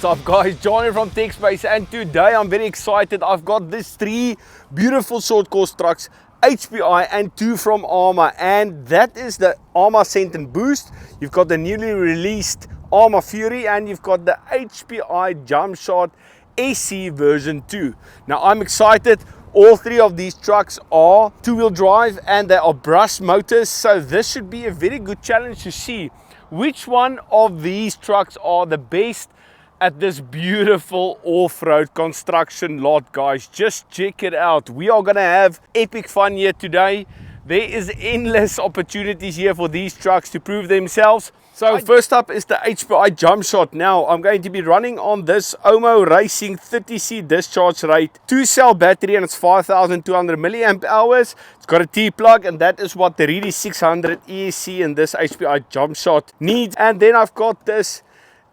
up guys, Johnny from TechSpace, and today I'm very excited. I've got these three beautiful short course trucks, HPI and two from Arrma, and that is the Arrma Senton Boost. You've got the newly released Arrma Fury, and you've got the HPI Jumpshot SC version 2. Now I'm excited. All three of these trucks are two-wheel drive and they are brush motors, so this should be a very good challenge to see which one of these trucks are the best at this beautiful off-road construction lot, guys. Just check it out. We are gonna have epic fun here today. There is endless opportunities here for these trucks to prove themselves. So first up is the HPI Jumpshot. Now I'm going to be running on this Arrma Racing 30C discharge rate 2-cell battery, and it's 5,200 milliamp hours. It's got a T-plug, and that is what the Reedy 600 ESC and this HPI Jumpshot needs. And then I've got this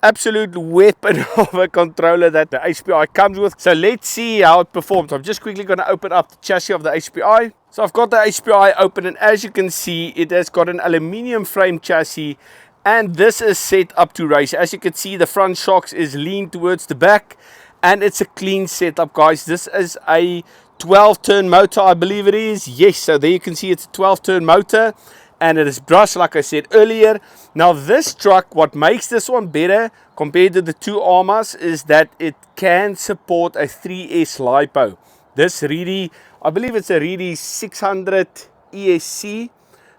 absolute weapon of a controller that the HPI comes with. So let's see how it performs. I'm just quickly going to open up the chassis of the HPI. So I've got the HPI open, and as you can see, it has got an aluminium frame chassis, and this is set up to race. As you can see, the front shocks is leaned towards the back, and it's a clean setup, guys. This is a 12-turn motor, I believe it is. Yes, so there you can see it's a 12-turn motor, and it is brushed, like I said earlier. Now this truck, what makes this one better compared to the two Arrmas is that it can support a 3S LiPo. This Reedy, I believe it's a Reedy 600 ESC,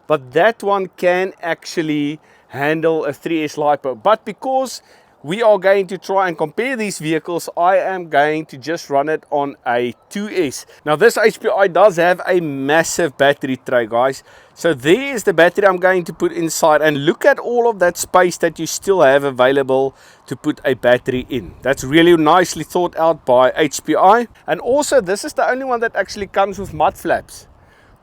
but that one can actually handle a 3S LiPo. But because we are going to try and compare these vehicles, I am going to just run it on a 2S. Now this HPI does have a massive battery tray, guys. So there is the battery I'm going to put inside, and look at all of that space that you still have available to put a battery in. That's really nicely thought out by HPI. And also this is the only one that actually comes with mud flaps,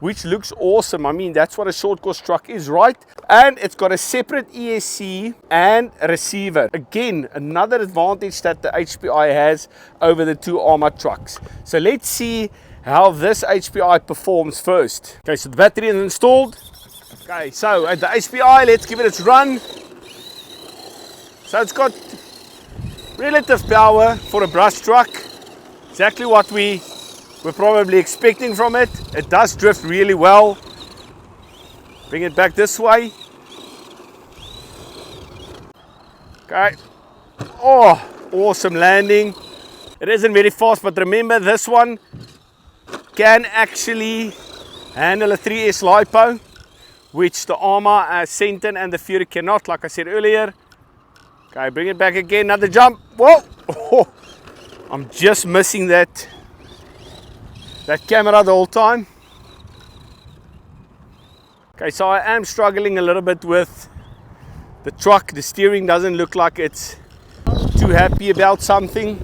which looks awesome. I mean, that's what a short course truck is, right? And it's got a separate ESC and a receiver. Again, another advantage that the HPI has over the two Arrma trucks. So let's see how this HPI performs first. Okay, so the battery is installed. Okay, so at the HPI, let's give it its run. So it's got relative power for a brush truck. Exactly what we're probably expecting from it. It does drift really well. Bring it back this way. Okay. Oh, awesome landing. It isn't very fast, but remember this one can actually handle a 3S LiPo, which the Arrma Senton and the Fury cannot, like I said earlier. Okay, bring it back again. Another jump. Whoa! Oh, I'm just missing that camera the whole time. Okay, so I am struggling a little bit with the truck. The steering doesn't look like it's too happy about something.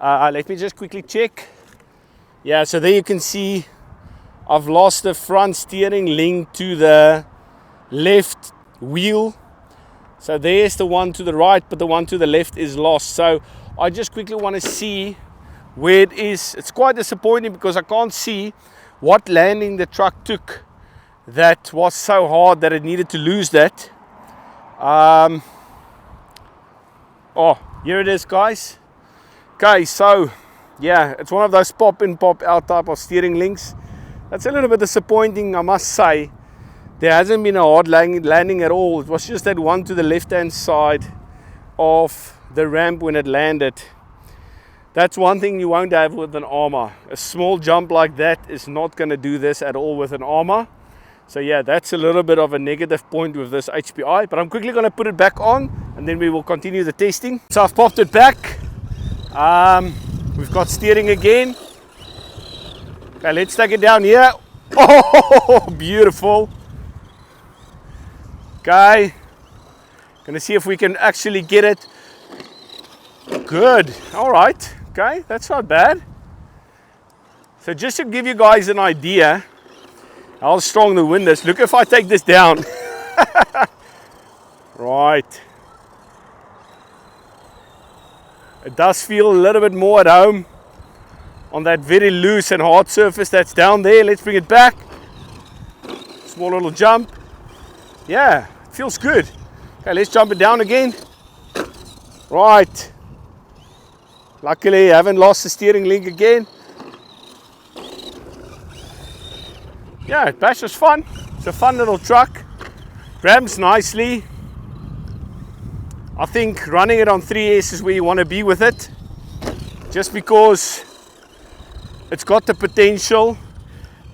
Let me just quickly check. Yeah, so there you can see I've lost the front steering link to the left wheel. So there's the one to the right, but the one to the left is lost. So I just quickly want to see where it is. It's quite disappointing because I can't see what landing the truck took that was so hard that it needed to lose that. Oh, here it is, guys. Okay, so yeah, it's one of those pop in pop out type of steering links. That's a little bit disappointing, I must say. There hasn't been a hard landing at all. It was just that one to the left hand side of the ramp when it landed. That's one thing you won't have with an Arrma. A small jump like that is not going to do this at all with an Arrma. So yeah, that's a little bit of a negative point with this HPI. But I'm quickly going to put it back on, and then we will continue the testing. So I've popped it back. We've got steering again. Okay, let's take it down here. Oh, beautiful. Okay. Going to see if we can actually get it. Good. All right. Okay, that's not bad. So just to give you guys an idea how strong the wind is, look if I take this down. Right. It does feel a little bit more at home on that very loose and hard surface that's down there. Let's bring it back. Small little jump. Yeah, it feels good. Okay, let's jump it down again. Right. Luckily, I haven't lost the steering link again. Yeah, it bashes fun. It's a fun little truck. Rams nicely. I think running it on 3S is where you want to be with it. Just because it's got the potential.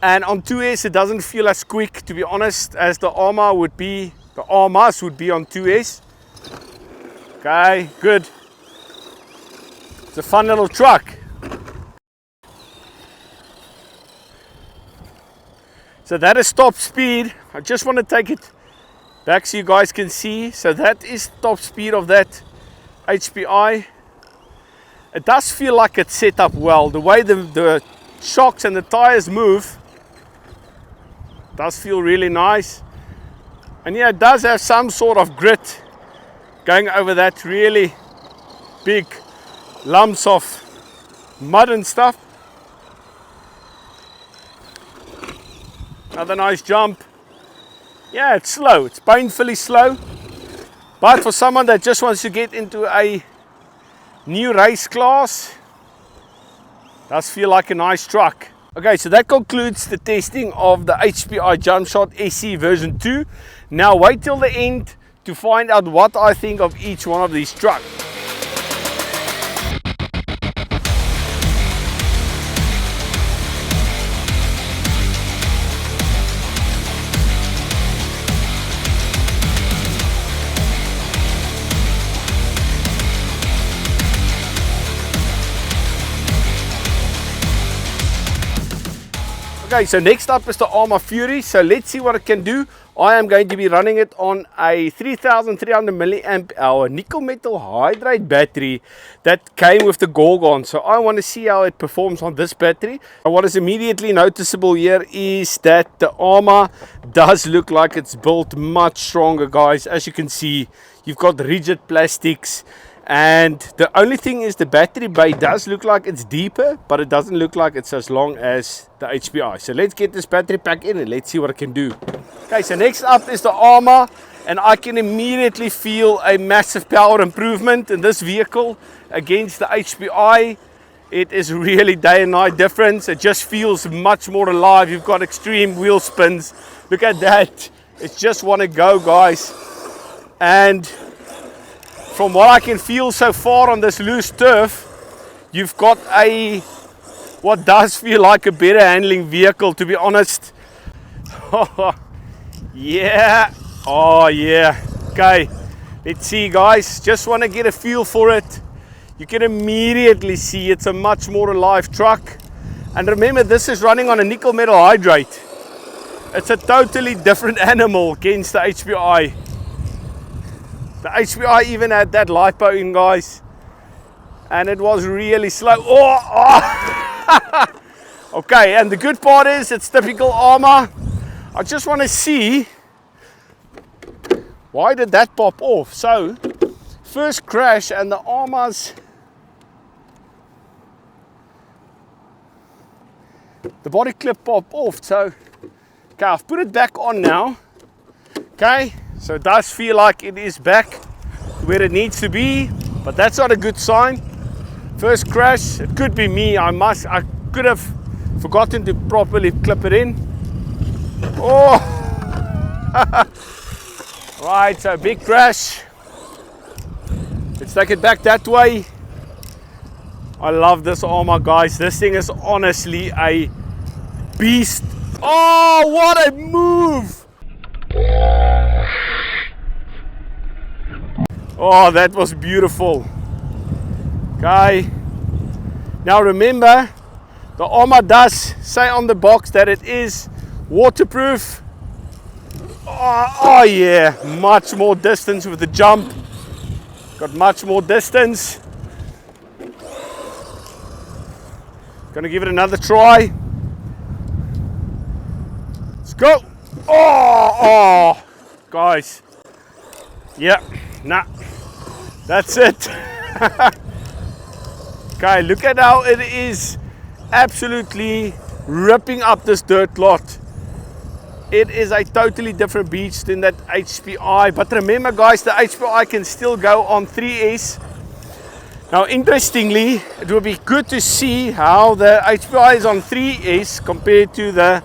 And on 2S it doesn't feel as quick, to be honest, as the Arrma would be. The Arrmas would be on 2S. Okay, good. It's a fun little truck. So that is top speed. I just want to take it back so you guys can see. So that is top speed of that HPI. It does feel like it's set up well. The way the shocks and the tires move does feel really nice. And yeah, it does have some sort of grit going over that really big lumps of mud and stuff. Another nice jump. Yeah, it's slow. It's painfully slow. But for someone that just wants to get into a new race class, does feel like a nice truck. Okay, so that concludes the testing of the HPI Jumpshot SC version 2. Now wait till the end to find out what I think of each one of these trucks. Okay, so next up is the Arrma Fury. So let's see what it can do. I am going to be running it on a 3300 milliamp hour nickel metal hydrate battery that came with the Gorgon. So I want to see how it performs on this battery. What is immediately noticeable here is that the Arrma does look like it's built much stronger, guys. As you can see, you've got rigid plastics. And the only thing is the battery bay does look like it's deeper, but it doesn't look like it's as long as the HPI. So let's get this battery pack in and let's see what it can do. Okay, so next up is the Arrma, and I can immediately feel a massive power improvement in this vehicle against the HPI. It is really day and night difference. It just feels much more alive. You've got extreme wheel spins. Look at that. It's just want to go, guys. And from what I can feel so far on this loose turf, you've got what does feel like a better handling vehicle, to be honest. Yeah. Oh yeah. Okay. Let's see, guys. Just want to get a feel for it. You can immediately see it's a much more alive truck. And remember, this is running on a nickel metal hydrate. It's a totally different animal against the HPI. The HPI even had that lipo in, guys, and it was really slow. Okay, and the good part is it's typical Arrma. I just want to see, why did that pop off? So first crash and the Arrma's, the body clip popped off. So okay, I've put it back on now. Okay, so it does feel like it is back where it needs to be, but that's not a good sign. First crash, it could be me. I could have forgotten to properly clip it in. Oh, right, so big crash. Let's take it back that way. I love this Arrma, guys. This thing is honestly a beast. Oh, what a move! Oh, that was beautiful. Okay. Now remember, the Arrma does say on the box that it is waterproof. Oh yeah, much more distance with the jump. Got much more distance. Gonna give it another try. Let's go. Oh, guys. Yeah, nah, that's it. Okay, look at how it is absolutely ripping up this dirt lot. It is a totally different beast than that HPI. But remember, guys, the HPI can still go on 3S. Now interestingly, it will be good to see how the HPI is on 3S compared to the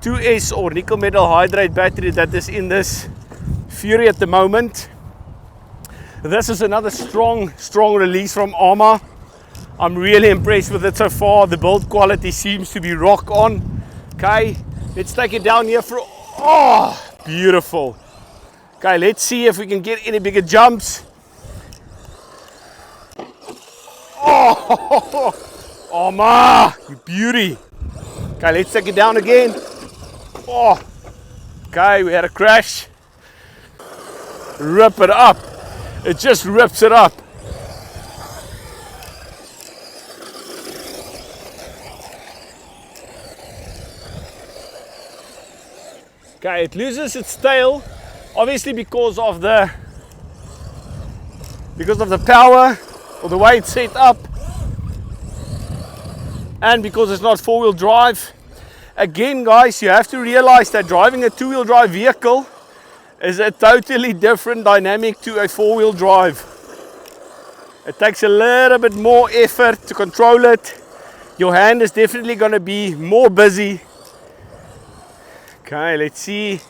2S or nickel metal hydride battery that is in this Fury at the moment. This is another strong release from Arrma. I'm really impressed with it so far. The build quality seems to be rock on. Okay, let's take it down here for, oh, beautiful. Okay, let's see if we can get any bigger jumps. Oh, Arrma, you beauty. Okay, let's take it down again. Oh, okay, we had a crash. Rip it up. It just rips it up. Okay, it loses its tail, obviously because of the power or the way it's set up, and because it's not four-wheel drive. Again, guys, you have to realize that driving a two-wheel drive vehicle is a totally different dynamic to a four-wheel drive. It takes a little bit more effort to control it. Your hand is definitely going to be more busy. Okay, let's see.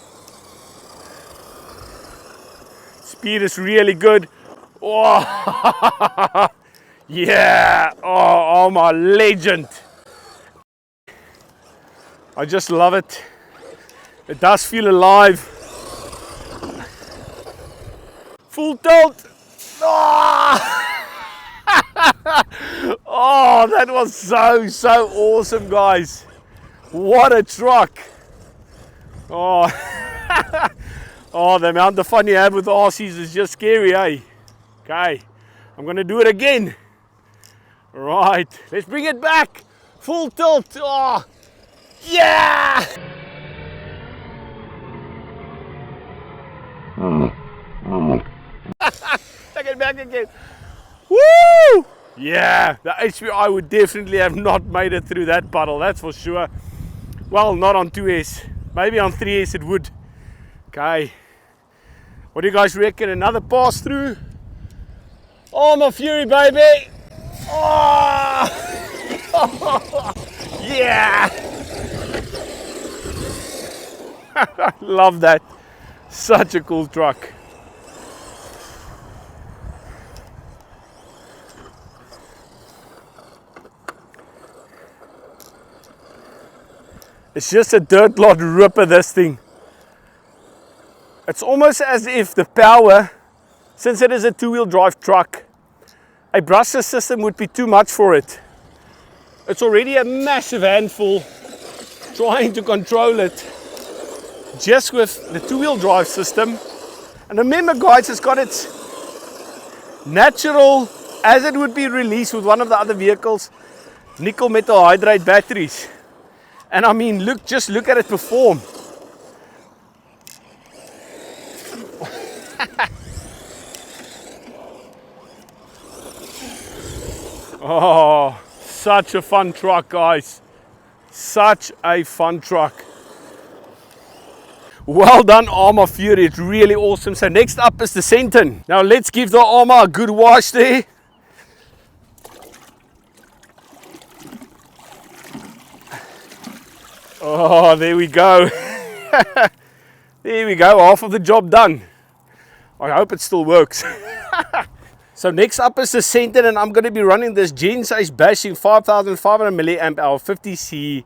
Speed is really good. Oh, yeah. Oh, my legend. I just love it. It does feel alive. Full tilt. Oh, oh, that was so awesome, guys. What a truck. Oh, oh, the amount of fun you have with the RCs is just scary, eh? Okay, I'm gonna do it again. Right, let's bring it back. Full tilt. Oh, yeah. Take it back again. Woo! Yeah, the HPI would definitely have not made it through that puddle, that's for sure. Well, not on 2S. Maybe on 3S it would. Okay. What do you guys reckon? Another pass through? Arrma Fury, baby! Oh! Yeah! Love that. Such a cool truck. It's just a dirt lot ripper, this thing. It's almost as if the power, since it is a two-wheel drive truck, a brushless system would be too much for it. It's already a massive handful trying to control it just with the two-wheel drive system. And remember, guys, it's got its natural, as it would be released with one of the other vehicles, nickel metal hydride batteries. And I mean, just look at it perform. Oh, such a fun truck, guys. Such a fun truck. Well done, Arrma Fury. It's really awesome. So next up is the Senton. Now let's give the Arrma a good wash there. Oh, there we go. There we go, half of the job done. I hope it still works. So next up is the Senton, and I'm going to be running this Gen size bashing 5500 milliamp hour 50C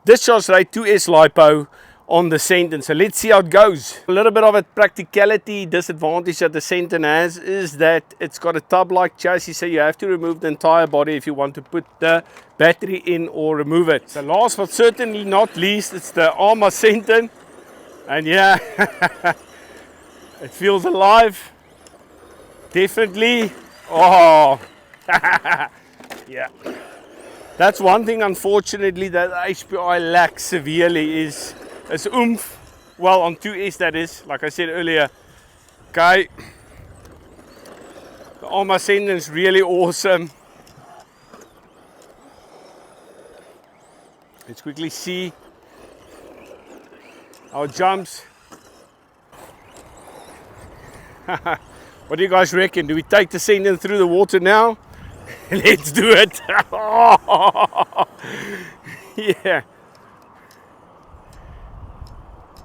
discharge rate 2S LiPo on the Senton. So let's see how it goes. A little bit of a practicality disadvantage that the Senton has is that it's got a tub-like chassis, so you have to remove the entire body if you want to put the battery in or remove it. So last but certainly not least, it's the Arrma Senton. And yeah, it feels alive. Definitely. Oh, yeah. That's one thing, unfortunately, that HPI lacks severely is oomph. Well, on 2S that is, like I said earlier. Okay. The Arrma Senton is really awesome. Let's quickly see our jumps. What do you guys reckon? Do we take the Senton through the water now? Let's do it. Yeah.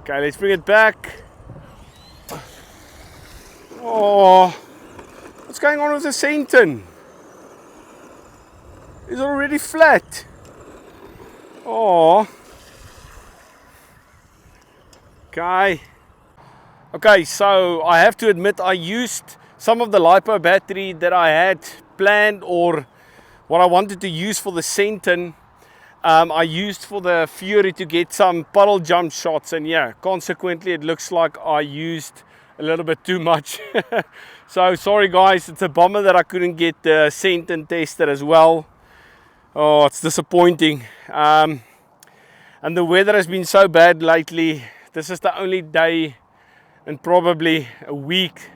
Okay, let's bring it back. Oh, what's going on with the Senton? It's already flat. Oh. Okay. Okay, so I have to admit I used some of the LiPo battery that I had planned, or what I wanted to use for the Senton. I used for the Fury to get some puddle jump shots, and yeah, consequently it looks like I used a little bit too much. So sorry guys, it's a bummer that I couldn't get the Senton tested as well. Oh, it's disappointing. And the weather has been so bad lately. This is the only day in probably a week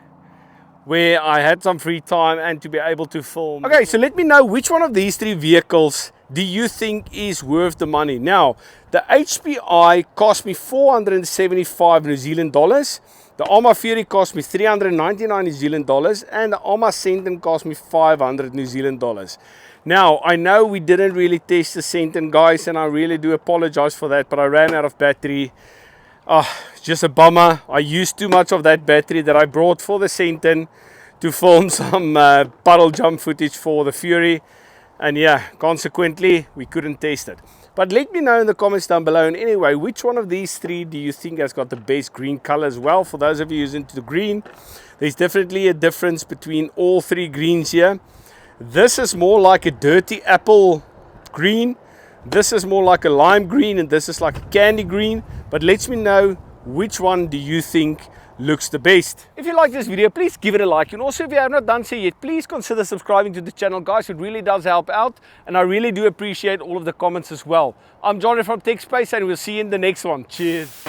where I had some free time and to be able to film. Okay, so let me know which one of these three vehicles do you think is worth the money. Now, the HPI cost me 475 New Zealand dollars. The Arrma Fury cost me 399 New Zealand dollars, and the Arrma Senton cost me 500 New Zealand dollars. Now, I know we didn't really test the Senton, guys, and I really do apologize for that, but I ran out of battery. It's just a bummer. I used too much of that battery that I brought for the Senton to film some puddle jump footage for the Fury, and yeah, consequently we couldn't test it. But let me know in the comments down below. And anyway, which one of these three do you think has got the best green color as well? For those of you who's into the green, there's definitely a difference between all three greens here. This is more like a dirty apple green. This is more like a lime green, and this is like a candy green. But let me know which one do you think looks the best. If you like this video, please give it a like, and also if you have not done so yet, please consider subscribing to the channel, guys. It really does help out, and I really do appreciate all of the comments as well. I'm Johnny from TechSpace, and we'll see you in the next one. Cheers.